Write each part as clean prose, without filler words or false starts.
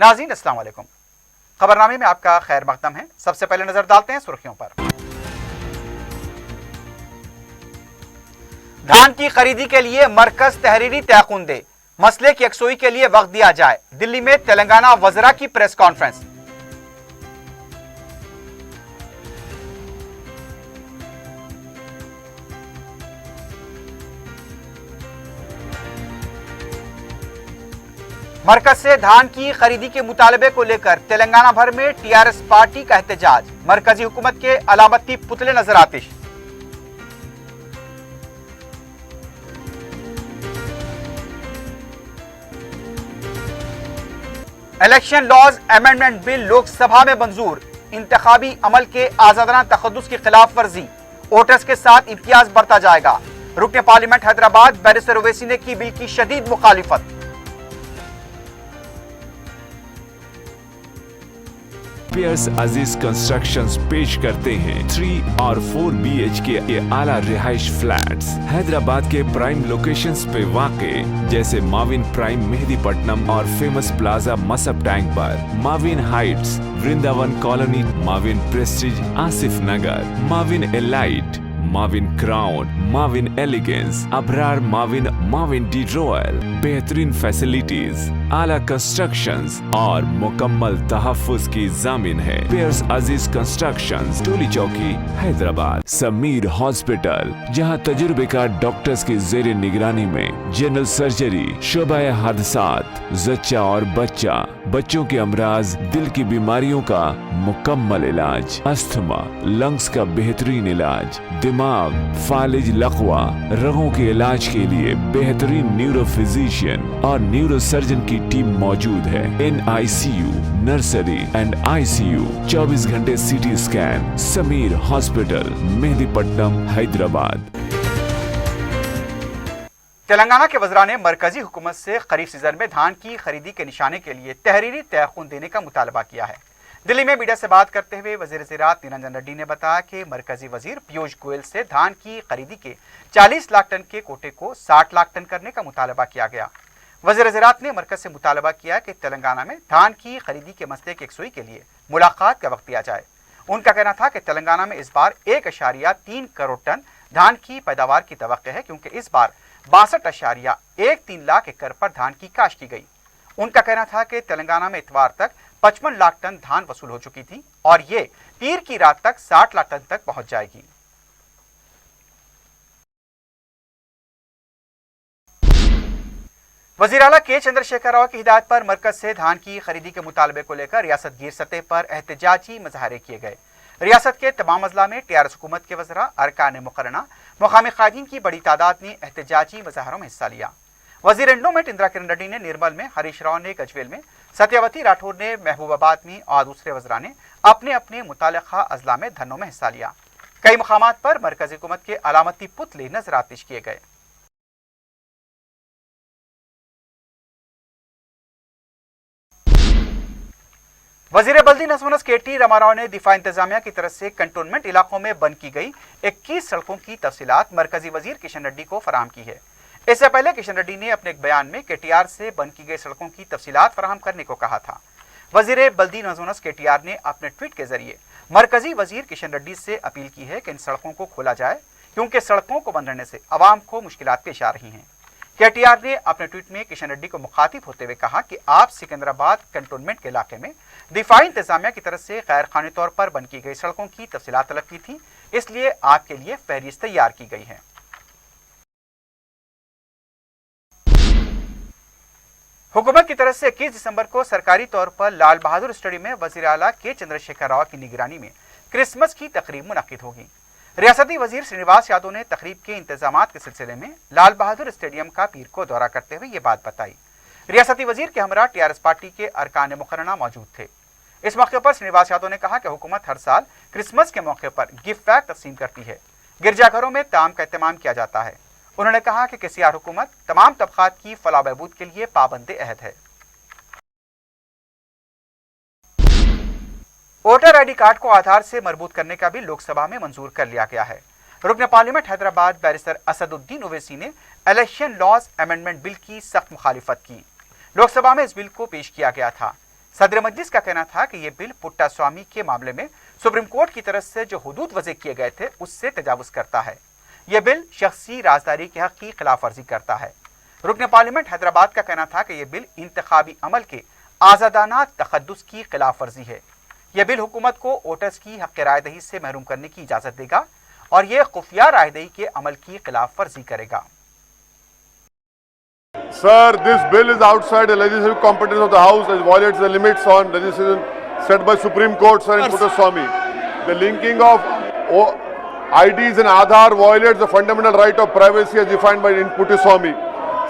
नाज़रीन अस्सलाम वालेकुम। खबरनामे में आपका खैर मकदम है। सबसे पहले नजर डालते हैं सुर्खियों पर। धान की खरीदी के लिए मरकज तहरीरी तयखुन दे, मसले की यकसुई के लिए वक्त दिया जाए। दिल्ली में तेलंगाना वज़रा की प्रेस कॉन्फ्रेंस। मरकज से धान की खरीदी के मुतालबे को लेकर तेलंगाना भर में टीआरएस पार्टी का एहतजाज। मरकजी हुकूमत के अलामती पुतले नजर आतिश। Election laws amendment bill Lok Sabha में मंजूर। इंतखाबी अमल के आजादाना तखद्दुस की खिलाफ वर्जी, वोटर्स के साथ इम्तियाज बढ़ता जाएगा। रुकने पार्लियामेंट हैदराबाद बैरिस्टर ओवैसी ने की बिल की शदीद मुखालिफत। पियर्स अजीज कंस्ट्रक्शंस पेश करते हैं 3 और 4 BHK के आला रिहाइश फ्लैट्स हैदराबाद के प्राइम लोकेशंस पे वाक़े, जैसे माविन प्राइम मेहदीपट्टनम और फेमस प्लाजा मसब टैंक पर, Mavin heights Vrindavan colony, Mavin prestige Asif Nagar, Mavin elite, Mavin crown, Mavin elegance, Abrar Mavin, Mavin de royal. बेहतरीन फैसिलिटीज, आला कंस्ट्रक्शंस और मुकम्मल तहफ़्फ़ुज़ की ज़ामिन है। पियर्स अजीज कंस्ट्रक्शंस, टोली चौकी, हैदराबाद। समीर हॉस्पिटल, जहां तजुर्बेकार डॉक्टर्स की ज़ेर निगरानी में जनरल सर्जरी, शोबा हादसात, जच्चा और बच्चा, बच्चों के अमराज, दिल की बीमारियों का मुकम्मल इलाज, अस्थमा, लंग्स का बेहतरीन इलाज, दिमाग, फालिज, लकवा, रगों के इलाज के लिए बेहतरीन न्यूरो फिजिशियन और न्यूरो सर्जन की टीम मौजूद है। NICU, नर्सरी एंड ICU, 24 घंटे CT scan. Sameer hospital, Mehdipatnam, Hyderabad. Telangana के वज़रा ने मरकजी हुकूमत से खरीफ सीजन में धान की खरीदी के निशाने के लिए तहरीरी तयखुन देने का मुतालबा किया है। दिल्ली में मीडिया से बात करते हुए वज़ीर ज़राअत निरंजन रेड्डी ने बताया कि मरकजी वज़ीर पीयूष गोयल से धान की खरीदी के 40 लाख टन के कोटे को 60 लाख टन करने का मुतालबा किया गया। वज़ीर ज़राअत ने मरकज से मुतालबा किया कि तेलंगाना में धान की खरीदी के मसले की यकसुई के लिए मुलाकात का वक्त दिया जाए। उनका कहना था कि तेलंगाना में इस बार 1.3 करोड़ टन धान की पैदावार की तवक्को है, क्योंकि इस बार 62.13 लाख एकड़ पर धान की काश्त की गई। उनका कहना था कि तेलंगाना में इतवार तक 55 लाख टन धान वसूल हो चुकी थी और ये पीर की रात तक 60 लाख टन तक पहुंच जाएगी। वज़ीर आला के चंद्रशेखर राव की हिदायत पर मरकज से धान की खरीदी के मुतालबे को लेकर रियासत गिर सतह पर एहतजाजी मुजाहरे किए गए। रियासत के तमाम अजला में टीआरएस हुकूमत के वज़रा, अरकान मुकर्रना, मुकामी कायदीन की बड़ी तादाद ने एहतजाजी मुजाहरों में हिस्सा लिया। वज़ीर एंडोमेंट इंदिरा किरण रेड्डी ने निर्मल में, हरीश राव ने गजवेल में, सत्यवती राठौर ने महबूबाबाद में और दूसरे वज़रा ने अपने अपने मुताल्लिक़ा अजला में धरनों में हिस्सा लिया। कई मुकामात पर मरकज़ी हुकूमत के अलामती पुतले नज़रातिश किए गए। वज़ीर बल्दी नज़्म KT रामाराव ने दिफा इंतजामिया की तरफ से कंटोनमेंट इलाकों में बंद की गई 21 सड़कों की तफसीलात मरकजी वज़ीर किशन रेड्डी को फराहम की है। इससे पहले किशन रेड्डी ने अपने एक बयान में KTR से बंद की गई सड़कों की तफसीलात फराहम करने को कहा था। वज़ीर बल्दी नज़्म KTR ने अपने ट्वीट के जरिए मरकजी वज़ीर किशन रेड्डी से अपील की है कि इन सड़कों को खोला जाए, क्योंकि सड़कों को बंद रहने से आवाम को मुश्किलात पेश आ रही हैं। KTR ने अपने ट्वीट में किशन रेड्डी को मुखातिब होते हुए कहा कि आप सिकंदराबाद कंटोनमेंट के इलाके में दिफाई इंतजामिया की तरफ से गैर कानूनी तौर पर बंद की गई सड़कों की तफसीलात तलब की थी, इसलिए आपके लिए फहरिस्त तैयार की गई है। हुकूमत की तरफ से 21 दिसंबर को सरकारी तौर पर लाल बहादुर स्टेडियम में वज़ीर आला के चंद्रशेखर राव की निगरानी में क्रिसमस की तकरीब मुनक्किद होगी। रियासती वज़ीर श्रीनिवास यादव ने तकरीब के इंतजामात के सिलसिले में लाल बहादुर स्टेडियम का पीर को दौरा करते हुए ये बात बताई। रियासती वज़ीर के हमरा टीआरएस पार्टी के अरकान मुकर्रना मौजूद थे। इस मौके पर श्रीनिवास यादव ने कहा कि हुकूमत हर साल क्रिसमस के मौके पर गिफ्ट पैक तकसीम करती है। गिरजाघरों में ताम का एहतमाम किया जाता है। उन्होंने कहा कि KCR हुकूमत तमाम तबकात की फलाह बहबूद के लिए पाबंद अहद है। वोटर ID कार्ड को आधार से मरबूत करने का भी लोकसभा में मंजूर कर लिया गया है। रुकन पार्लियामेंट हैदराबाद बैरिस्टर असदुद्दीन ओवैसी ने इलेक्शन लॉज अमेंडमेंट बिल की सख्त मुखालिफत की। लोकसभा में इस बिल को पेश किया गया था। सदर मजलिस का कहना था कि ये बिल पुट्टा स्वामी के मामले में सुप्रीम कोर्ट की तरफ से जो हुदूद वज़े किए गए थे उससे तजावुज करता है। यह बिल शख्सी राजदारी के हक की खिलाफ वर्जी करता है। रुकन पार्लियामेंट हैदराबाद का कहना था कि यह बिल इंतखाबी अमल के आज़ादाना तखद्दुस की खिलाफ वर्जी है। यह बिल हुकूमत को वोटर्स की हक रायदही से महरूम करने की इजाज़त देगा और यह खुफिया रायदही के अमल की खिलाफ वर्जी करेगा। Sir, this bill is outside the legislative competence of the House and violates the limits on legislation set by Supreme Court, sir, in Puttaswamy. The linking of IDs and Aadhaar violates the fundamental right of privacy as defined by Puttaswamy.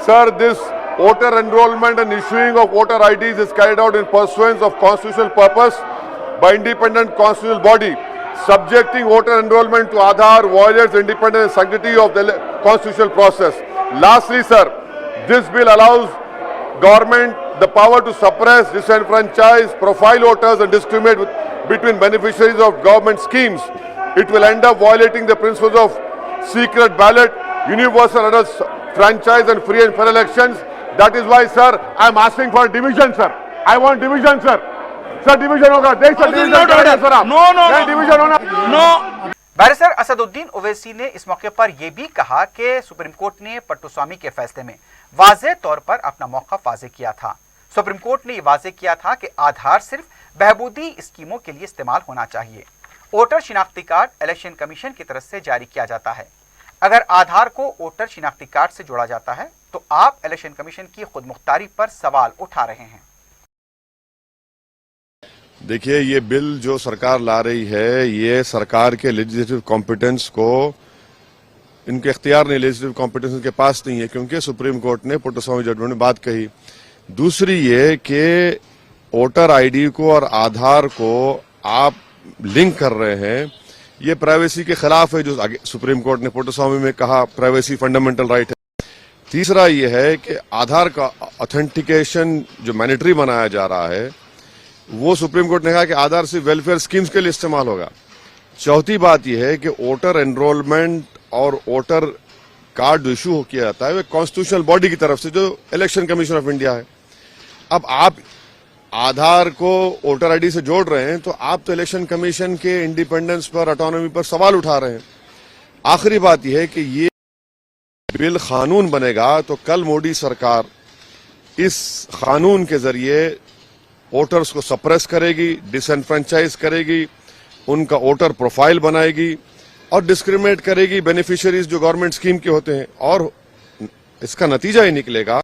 Sir, this voter enrollment and issuing of voter IDs is carried out in pursuance of constitutional purpose by independent constitutional body. Subjecting voter enrollment to Aadhaar violates the independence and sanctity of the constitutional process. Lastly, sir, this bill allows government the power to suppress, disenfranchise, profile voters and discriminate between beneficiaries of government schemes. It will end up violating the principles of secret ballot, universal adult franchise and free and fair elections. That is why, sir, I am asking for division, sir. I want division, sir. Sir, division होगा. देख sir division करेंगे sir आप. No. Division होना. No. Barrister Asaduddin Owaisi ने इस मौके पर यह भी कहा कि सुप्रीम कोर्ट ने पट्टुस्वामी के फैसले में वाज़ेह तौर पर अपना मौक़िफ़ वाज़ेह किया था। सुप्रीम कोर्ट ने यह वाज़ेह किया था कि आधार सिर्फ बहबूदी स्कीमों के लिए इस्तेमाल होना चाहिए। वोटर शिनाख्ती कार्ड इलेक्शन कमीशन की तरफ से जारी किया जाता है। अगर आधार को वोटर शिनाख्ती कार्ड से जोड़ा जाता है तो आप इलेक्शन कमीशन की खुद मुख्तारी पर सवाल उठा रहे हैं। देखिए, ये बिल जो सरकार ला रही है, ये सरकार के लेजिस्लेटिव कॉम्पिटेंस को, इनके इख्तियार नहीं, लेजिस्लेटिव कॉम्पिटेंस इनके पास नहीं है, क्योंकि सुप्रीम कोर्ट ने पुट्टस्वामी जजमेंट में बात कही। दूसरी ये कि वोटर आईडी को और आधार को आप लिंक कर रहे हैं, ये प्राइवेसी के खिलाफ है, जो सुप्रीम कोर्ट ने पुट्टस्वामी में कहा प्राइवेसी फंडामेंटल राइट है। तीसरा ये है कि आधार का ऑथेंटिकेशन जो मैंडेटरी बनाया जा रहा है, वो सुप्रीम कोर्ट ने कहा कि आधार सिर्फ वेलफेयर स्कीम्स के लिए इस्तेमाल होगा। चौथी बात यह है कि वोटर एनरोलमेंट और वोटर कार्ड जो इशू किया जाता है वो कॉन्स्टिट्यूशनल बॉडी की तरफ से, जो इलेक्शन कमीशन ऑफ इंडिया है। अब आप आधार को वोटर आईडी से जोड़ रहे हैं तो आप तो इलेक्शन कमीशन के इंडिपेंडेंस पर, ऑटोनॉमी पर सवाल उठा रहे हैं। आखिरी बात यह है कि ये बिल कानून बनेगा तो कल मोदी सरकार इस कानून के जरिए वोटर्स को सप्रेस करेगी, डिसएनफ्रेंचाइज करेगी, उनका वोटर प्रोफाइल बनाएगी और डिस्क्रिमिनेट करेगी बेनिफिशियरीज जो गवर्नमेंट स्कीम के होते हैं। और इसका नतीजा ये निकलेगा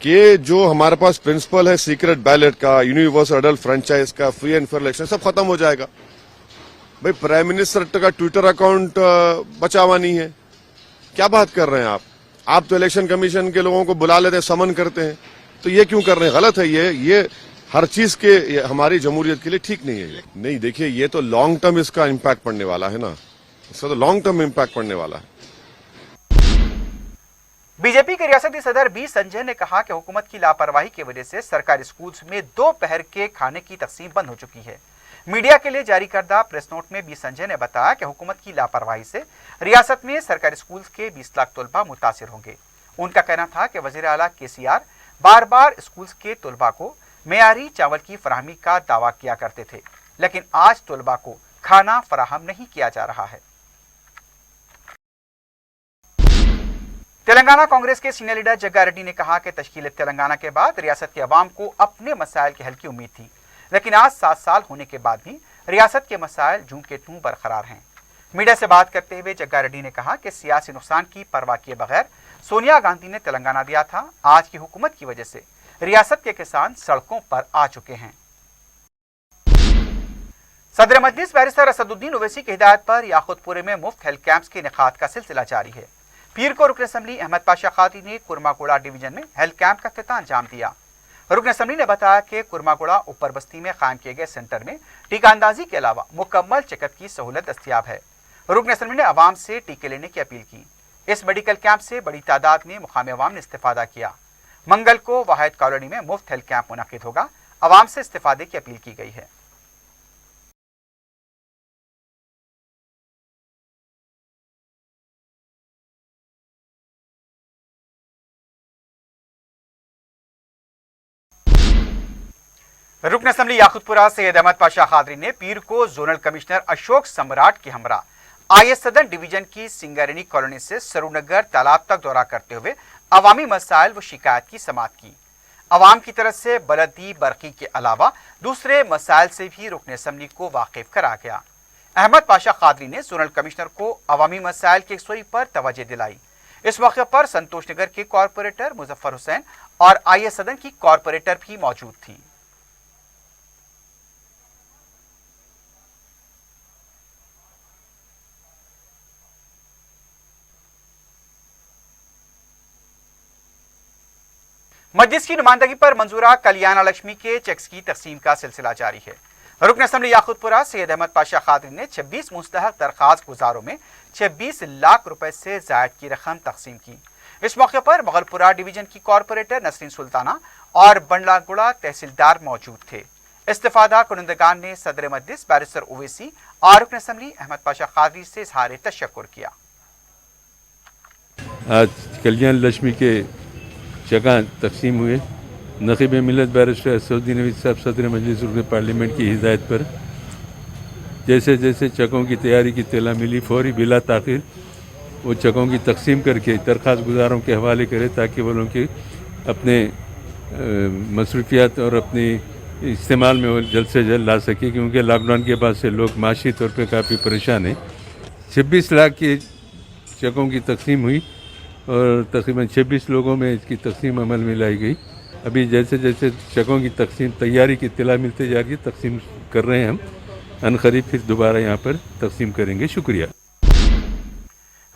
कि जो हमारे पास प्रिंसिपल है सीक्रेट बैलेट का, यूनिवर्सल अडल्ट फ्रेंचाइज का, फ्री एंड फेयर इलेक्शन, सब खत्म हो जाएगा। भाई, प्राइम मिनिस्टर का ट्विटर अकाउंट बचा हुआ नहीं है, क्या बात कर रहे हैं आप? आप तो इलेक्शन कमीशन के लोगों को बुला लेते हैं, समन करते हैं, तो ये क्यों कर रहे हैं? गलत है ये हर चीज के हमारी जमहूरियत के लिए ठीक नहीं है। नहीं, देखिए, ये तो लॉन्ग टर्म इसका इम्पैक्ट पड़ने वाला है ना, इसका तो लॉन्ग टर्म इम्पैक्ट पड़ने वाला है। बीजेपी के रियासती सदर बी संजय ने कहा कि हुकूमत की लापरवाही की वजह से सरकारी स्कूल्स में दोपहर के खाने की तकसीम बंद हो चुकी है। मीडिया के लिए जारी करदा प्रेस नोट में बी संजय ने बताया कि हुकूमत की लापरवाही से रियासत में सरकारी स्कूल्स के 20 लाख तलबा मुतासिर होंगे। उनका कहना था कि वजीर आला KCR बार बार स्कूल्स के तलबा को मेयारी चावल की फराहमी का दावा किया करते थे, लेकिन आज तलबा को खाना फराहम नहीं किया जा रहा है। तेलंगाना कांग्रेस के सीनियर लीडर जग्गा रेड्डी ने कहा कि तश्कील तेलंगाना के बाद रियासत के अवाम को अपने मसाइल के हल की उम्मीद थी, लेकिन आज 7 साल होने के बाद भी रियासत के मसाइल जूं के तूं बरकरार हैं। मीडिया से बात करते हुए जग्गा रेड्डी ने कहा कि सियासी नुकसान की परवाह किए बगैर सोनिया गांधी ने तेलंगाना दिया था। आज की हुकूमत की वजह से रियासत के किसान सड़कों पर आ चुके हैं। सदर मजलिस बैरिस्टर असदुद्दीन ओवैसी की हिदायत पर याकुतपुरे में मुफ्त हेल्थ कैंप्स के इनेकाद का सिलसिला जारी है। पीर को रुकन असम्बली अहमद पाशा खाती ने कुरमागोड़ा डिवीजन में हेल्थ कैंप का इफ्तिताह अंजाम दिया। रुकन असम्बली ने बताया कि कुरमागोड़ा ऊपर बस्ती में कायम किए गए सेंटर में टीका अंदाजी के अलावा मुकम्मल चेकअप की सहूलत दस्तियाब है। रुकन असम्बली ने अवाम से टीके लेने की अपील की। इस मेडिकल कैंप से बड़ी तादाद में मुकामी अवाम ने इस्तेफादा किया। मंगल को वाहिद कॉलोनी में मुफ्त हेल्थ कैंप मुनक्किद होगा। अवाम से इस्तेफादे की अपील की गई है। रुकन असम्बली याकुतपुरा सैयद अहमद पाशा खादरी ने पीर को जोनल कमिश्नर अशोक सम्राट के हमरा आईएस सदन डिवीजन की सिंगारेनी कॉलोनी से सरूनगर तालाब तक दौरा करते हुए अवामी मसाइल व शिकायत की समाअत की। अवाम की तरफ से बलदी बरकी के अलावा दूसरे मसाइल से भी रुकन असम्बली को वाकिफ करा गया। अहमद पाशा खादरी ने जोनल कमिश्नर को अवामी मसाइल की यकसुई पर तवज्जो दिलाई। इस मौके पर संतोष नगर के कॉरपोरेटर मुजफ्फर हुसैन और आईएस सदन की कॉरपोरेटर भी मौजूद थी। मस्जिद की नुमाइंदगी पर मंजूरा कल्याण लक्ष्मी के चेक्स की तकसीम का सिलसिला जारी है। रुकन असम्बली याकुतपुरा सैयद अहमद पाशा खादरी ने 26 मुस्तहक दरखास्त गुजारों में 26 लाख रुपए से जायद की रकम तकसीम की। इस मौके पर मुगलपुरा डिवीजन की कॉरपोरेटर नसरीन सुल्ताना और बंडलागुड़ा तहसीलदार मौजूद थे। इस्तिफादा कुनंदगान ने सदर मजलिस बैरिस्टर ओवैसी और रुकन असम्बली अहमद पाशा खादरी से इजहार तशक्कुर किया। आज कल्याण लक्ष्मी के जगह तकसीम हुए। नक़ीब मिलत बैरिस्टर असदुद्दीन नवीद साहब सदर मजलिस रुकन पार्लियामेंट की हिदायत पर जैसे जैसे चकों की तैयारी की इत्तला मिली फौरी बिला ताख़ीर वो चकों की तकसीम करके दरख्वास्त गुजारों के हवाले करें ताकि वो लोगों के अपने मसरूफियात और अपने इस्तेमाल में वो जल्द से जल्द ला सके, क्योंकि लॉकडाउन के बाद से लोग माशी तौर पर काफ़ी परेशान हैं। 26 लाख की चकों की तकसीम हुई और तकरीबन 26 लोगों में इसकी तकसीम अमल में लाई गई। अभी जैसे जैसे चकों की तकसीम तैयारी की इत्तला मिलते जा रही है तकसीम कर रहे हैं हम। अनकरीब फिर दोबारा यहाँ पर तकसीम करेंगे। शुक्रिया।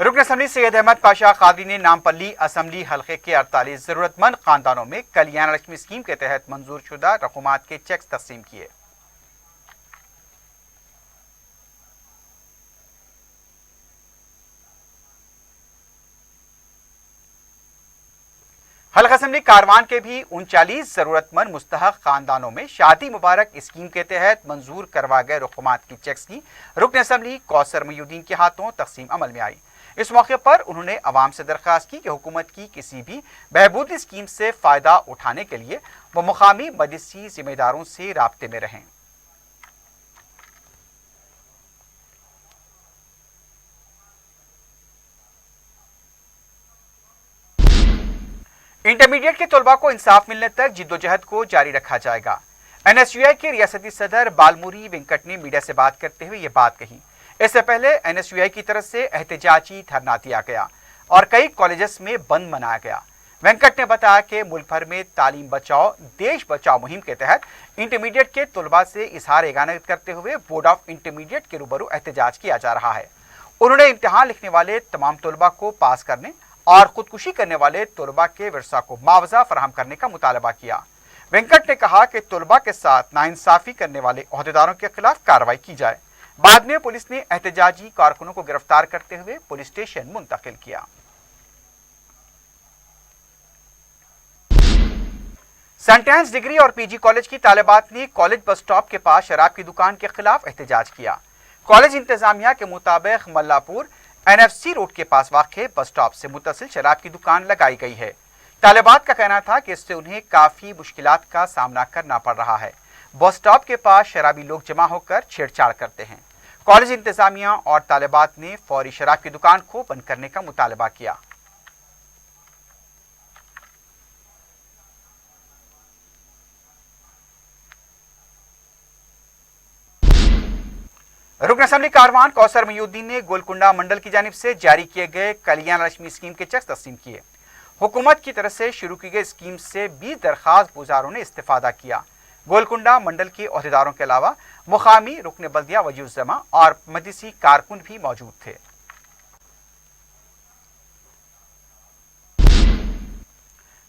रुकन असम्बली सैयद अहमद पाशा खादरी ने नामपल्ली असम्बली हल्के के 48 जरूरतमंद खानदानों में कल्याण लक्ष्मी स्कीम के तहत मंजूर शुदा रकूमात के चेक्स तकसीम किए। हल्का असम्बली कारवान के भी 39 जरूरतमंद मुस्तहक खानदानों में शादी मुबारक स्कीम के तहत मंजूर करवा गए रकूमात की चेक्स की रुकन असम्बली कौसर मयूद्दीन के हाथों तकसीम अमल में आई। इस मौके पर उन्होंने अवाम से दरख्वास्त की कि हुकूमत की किसी भी बहबूदी स्कीम से फायदा उठाने के लिए वो मुकामी मजलिसी जिम्मेदारों से राब्ते में रहें। इंटरमीडिएट के तलबा को इंसाफ मिलने तक जिद्दोजहद को जारी रखा जाएगा। एनएसयूआई के रियासती सदर बालमुरी वेंकट ने मीडिया से बात करते हुए ये बात कही। इससे पहले एनएसयूआई की तरफ से एहतजाजी धरना दिया गया और कई कॉलेजेस में बंद मनाया गया। वेंकट ने बताया कि मुल्क भर में तालीम बचाओ देश बचाओ मुहिम के तहत इंटरमीडिएट के तलबा से इजहार एगानत करते हुए बोर्ड ऑफ इंटरमीडिएट के रूबरू एहतजाज किया जा रहा है। उन्होंने इम्तिहान लिखने वाले तमाम तलबा को पास करने और खुदकुशी करने वाले तलबा के विरसा को मुआवजा फराहम करने का मुतालबा किया। वेंकट ने कहा कि तलबा के साथ नाइंसाफी करने वाले ओहदेदारों के खिलाफ कार्रवाई की जाए। बाद में पुलिस ने एहतजाजी कारकुनों को गिरफ्तार करते हुए पुलिस स्टेशन मुंतकिल किया। सेंटेंस डिग्री और पीजी कॉलेज की तालिबात ने कॉलेज बस स्टॉप के पास शराब की दुकान के खिलाफ एहतजाज किया। कॉलेज इंतजामिया के मुताबिक मल्लापुर एनएफसी रोड के पास वाक़े बस स्टॉप से मुत्तसिल शराब की दुकान लगाई गई है। तालिबात का कहना था कि इससे उन्हें काफी मुश्किलात का सामना करना पड़ रहा है। बस स्टॉप के पास शराबी लोग जमा होकर छेड़छाड़ करते हैं। कॉलेज इंतजामिया और तालिबात ने फौरी शराब की दुकान को बंद करने का मुतालबा किया। रुकन असम्बली कारवान कौसर मयूद्दीन ने गोलकुंडा मंडल की जानिब से जारी किए गए कल्याण लक्ष्मी स्कीम के चेक तस्लीम किए। हुकूमत की तरफ से शुरू की गई स्कीम से 20 दरखास्त गुजारों ने इस्तेफादा किया। गोलकुंडा मंडल के ओहदेदारों के अलावा मुकामी रुकन बल्दिया वजूज़मा और मजलिसी कारकुन भी मौजूद थे।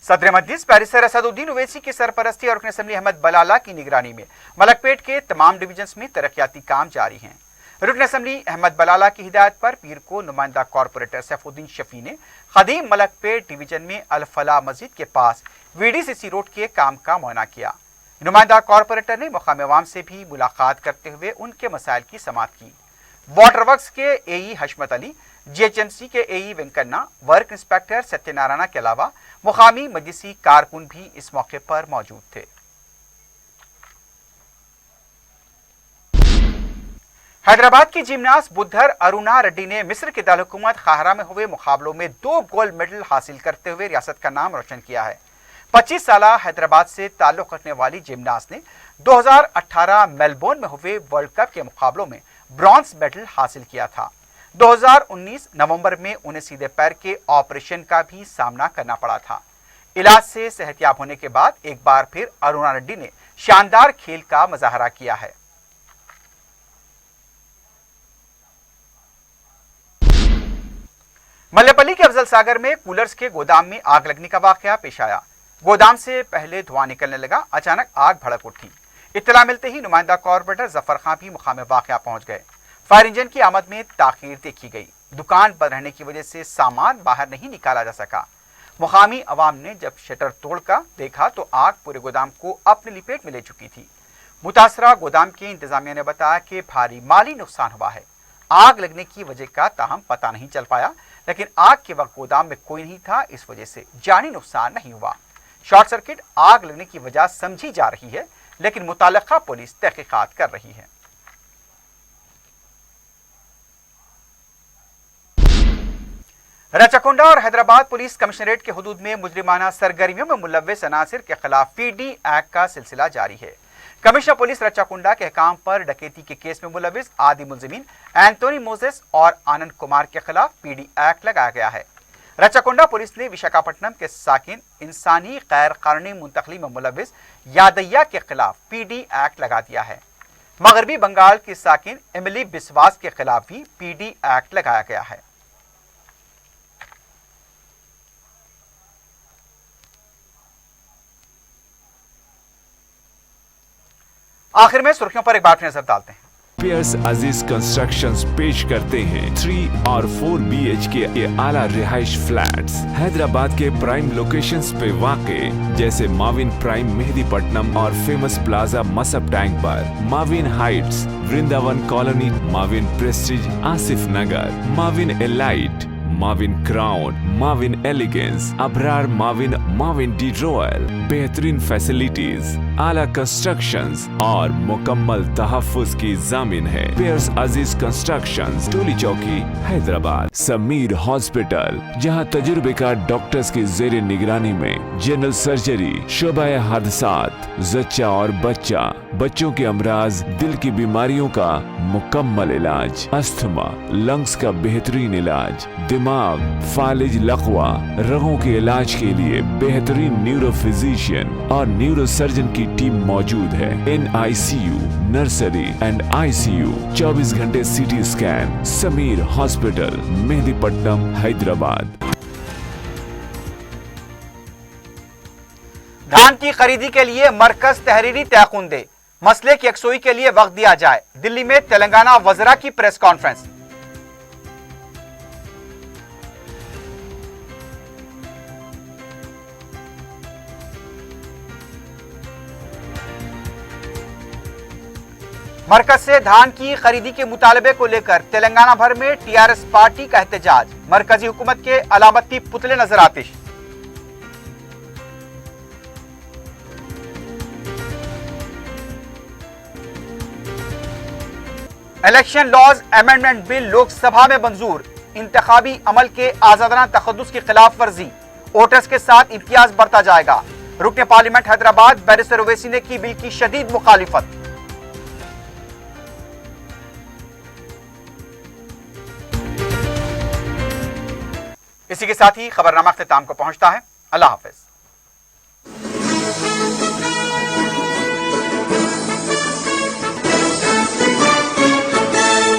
सदर मजलिस बैरिस्टर असदुद्दीन ओवैसी की सरपरस्ती और रुकन असम्बली अहमद बलाला की निगरानी में मलकपेट के तमाम डिवीजन्स में तरक्याती काम जारी हैं। रुकन असम्बली अहमद बलाला की हिदायत पर पीर को नुमाइंदा कॉरपोरेटर सैफुद्दीन शफी ने खदीम मलकपेट डिवीजन में अल-फलाह मस्जिद के पास वीडीसीसी रोड के काम का मुआयना किया। नुमाइंदा कॉरपोरेटर ने मुकामी अवाम से भी मुलाकात करते हुए उनके मसाइल की समाअत की। वाटर वर्क्स के एई हशमत अली, जीएचएमसी के एई वेंकन्ना, वर्क इंस्पेक्टर सत्यनारायण के अलावा मुकामी मजलिसी कारकुन भी इस मौके पर मौजूद थे। حیدرآباد کی जिम्नास्ट बुद्धर अरुणा रेड्डी ने मिस्र के दारकूमत काहिरा में हुए मुकाबलों में 2 गोल्ड मेडल हासिल करते हुए रियासत का नाम रोशन किया है। 25 साल हैदराबाद से ताल्लुक रखने वाली जिम्नास्ट ने 2018 मेलबोर्न में हुए वर्ल्ड कप के मुकाबलों में ब्रॉन्ज मेडल हासिल किया था। 2019 नवंबर में उन्हें सीधे पैर के ऑपरेशन का भी सामना करना पड़ा था। इलाज से सेहतयाब होने के बाद एक बार फिर अरुणा रेड्डी ने शानदार खेल का मुजाहरा किया है। मल्लेपल्ली के अफजल सागर में कूलर्स के गोदाम में आग लगने का वाकया पेश आया। गोदाम से पहले धुआं निकलने लगा, अचानक आग भड़क उठी। इत्तला मिलते ही नुमाइंदा कॉर्पोरेटर जफर खां भी मुकाम वाकया पहुंच गए। फायर इंजन की आमद में ताखीर देखी गई। दुकान बंद रहने की वजह से सामान बाहर नहीं निकाला जा सका। मुकामी अवाम ने जब शटर तोड़कर देखा तो आग पूरे गोदाम को अपने लिपेट में ले चुकी थी। मुतासरा गोदाम के इंतजामिया ने बताया कि भारी माली नुकसान हुआ है। आग लगने की वजह का ताहम पता नहीं चल पाया, लेकिन आग के वक्त गोदाम में कोई नहीं था, इस वजह से जानी नुकसान नहीं हुआ। शॉर्ट सर्किट आग लगने की वजह समझी जा रही है, लेकिन मुताल्लिका पुलिस तहकीकात कर रही है। रचाकुंडा और हैदराबाद पुलिस कमिश्नरेट के हुदूद में मुजरिमाना सरगर्मियों में मुलव्वस अनासिर के खिलाफ पीडी एक्ट का सिलसिला जारी है। कमिश्नर पुलिस रचाकुंडा के काम पर डकैती के केस में मुलव्वस आदि मुलजिमीन एंथोनी मोजेस और आनंद कुमार के खिलाफ पीडी एक्ट लगाया गया है। रचाकुंडा पुलिस ने विशाखापट्टनम के साकिन इंसानी गैर कानूनी मुंतकली में मुलव्वस यादैया के खिलाफ पीडी एक्ट लगा दिया है। मगरबी बंगाल के साकिन एमिली बिस्वास के खिलाफ भी पीडी एक्ट लगाया गया है। आखिर में सुर्खियों पर एक बार नजर डालते हैं। पियर्स अजीज कंस्ट्रक्शंस पेश करते हैं 3 और 4 BHK के आला रिहाइश फ्लैट्स हैदराबाद के प्राइम लोकेशंस पे वाक़े, जैसे माविन प्राइम मेहदीपट्टनम और फेमस प्लाजा मसब टैंक पर, Mavin heights Vrindavan colony, Mavin prestige Asif Nagar, Mavin elite, Mavin crown, Mavin elegance, Abrar Mavin, Mavin de royal, बेहतरीन फैसिलिटीज, आला कंस्ट्रक्शंस और मुकम्मल तहफ्फुज की जामिन है। पियर्स अजीज कंस्ट्रक्शंस, टोली चौकी, हैदराबाद। समीर हॉस्पिटल, जहां तजुर्बेकार डॉक्टर्स की जेर निगरानी में जनरल सर्जरी, शोबा हादसात, जच्चा और बच्चा, बच्चों के अमराज, दिल की बीमारियों का मुकम्मल इलाज, अस्थमा, लंग्स का बेहतरीन इलाज, दिमाग, फालिज, लकवा, रगों के इलाज के लिए बेहतरीन न्यूरो फिजिशियन और न्यूरो सर्जन की टीम मौजूद है। NICU, नर्सरी एंड ICU, 24 घंटे CT scan. Sameer hospital, Mehdipatnam, Hyderabad. धान की खरीदी के लिए मरकज तहरीरी तयखुन दे, मसले की यकसुई के लिए वक्त दिया जाए। दिल्ली में तेलंगाना वज़रा की प्रेस कॉन्फ्रेंस। मरकज से धान की खरीदी के मुतालबे को लेकर तेलंगाना भर में TRS पार्टी का एहतजाज। मरकजी हुकूमत के अलामती पुतले नजर आतिश। Election laws amendment bill Lok Sabha में मंजूर। इंतखाबी अमल के आजादाना तखद्दुस की खिलाफ वर्जी, वोटर्स के साथ इम्तियाज बरता जाएगा। रुकने पार्लियामेंट हैदराबाद बैरिस्टर ओवैसी ने की बिल की शदीद मुखालिफत। इसी के साथ ही खबरनामा अख्तिताम को पहुंचता है। अल्लाह हाफिज।